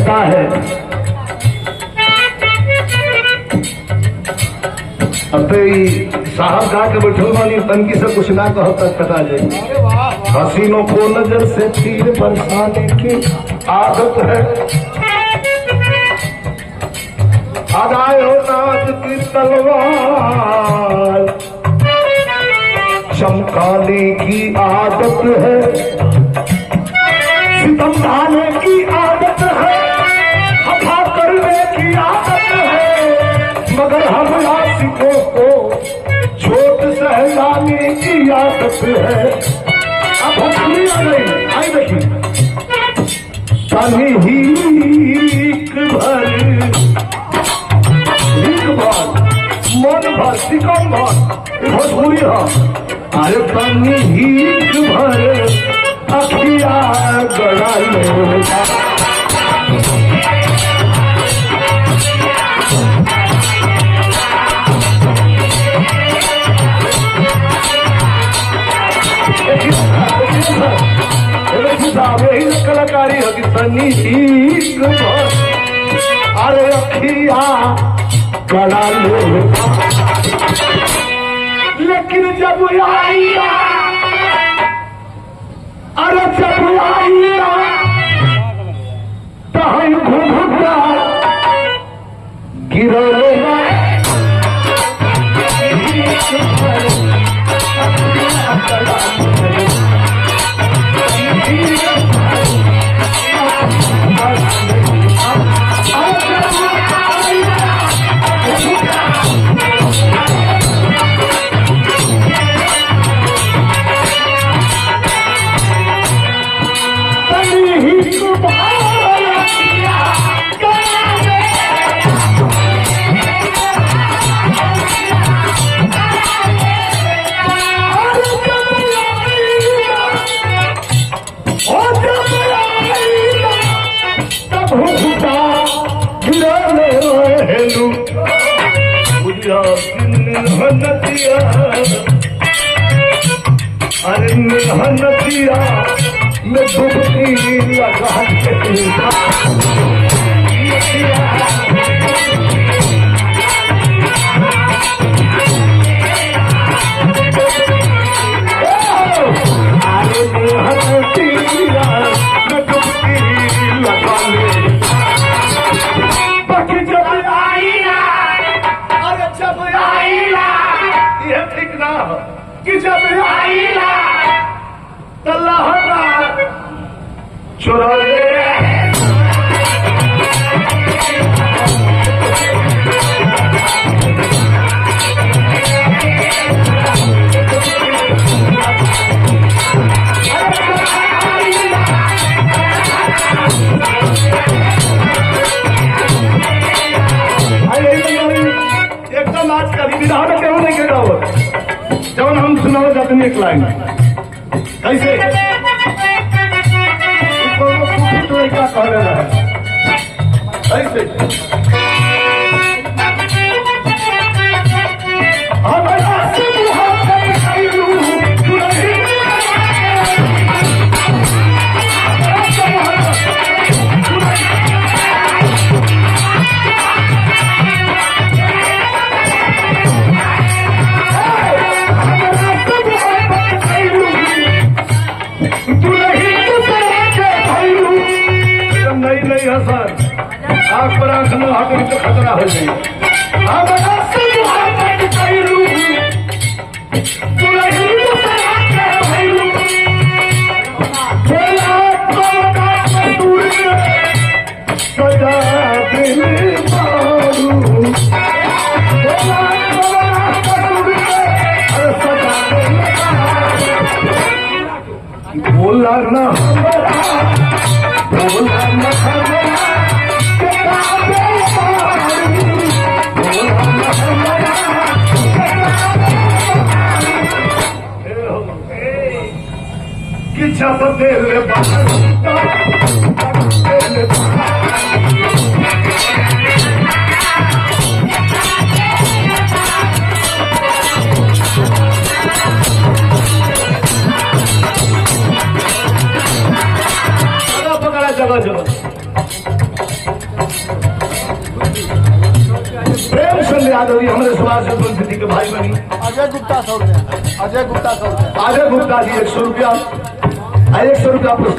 कहता है अब साहब गा के बैठल वाली तनकी से कुछ ना कहो तक कटा जाए। हसीनों को नजर से तीर बरसाने की आदत है, अदायो नाज की तलवार चमकाने की आदत है, सितम ढाने की आदत है, खफा करने की आदत है, मगर हम आशिकों को छोट सहलाने की आदत है। अब हंसनी आ गई, आई देखिए तनी हीक भर मन भर सिकम भर भोजपुरी है। अरे तनी हीक भर अखिया गड़ा लेगा, यही कलाकारी है कि तनी हीक भर अरे अखिया गड़ा लेगा। लेकिन जब आईया अरे जब आईया तो हम घुघुटा गिरोलेगा, अरे मेहनतिया में डुबकी लगा कि जब आईला तल्ला चुरा ले एकदम आज का विधा में क्यों नहीं गिरा हो जब हम सुनाओ जाते हैं एक लाइन कैसे क्या कह रहा है कैसे आग पर आंख में हाथ तो खतरा हो गई। बोला ना बोला ना कि जब दिल पकड़ा जगह जगह कलेक्शन याद होगी हमारे सुभाष चंद्र सिद्धि के भाई बनी अजय गुप्ता 100 रुपया, अजय गुप्ता 100 रुपया। अजय गुप्ता जी 100 रुपया 100 रुपया पुरस्कार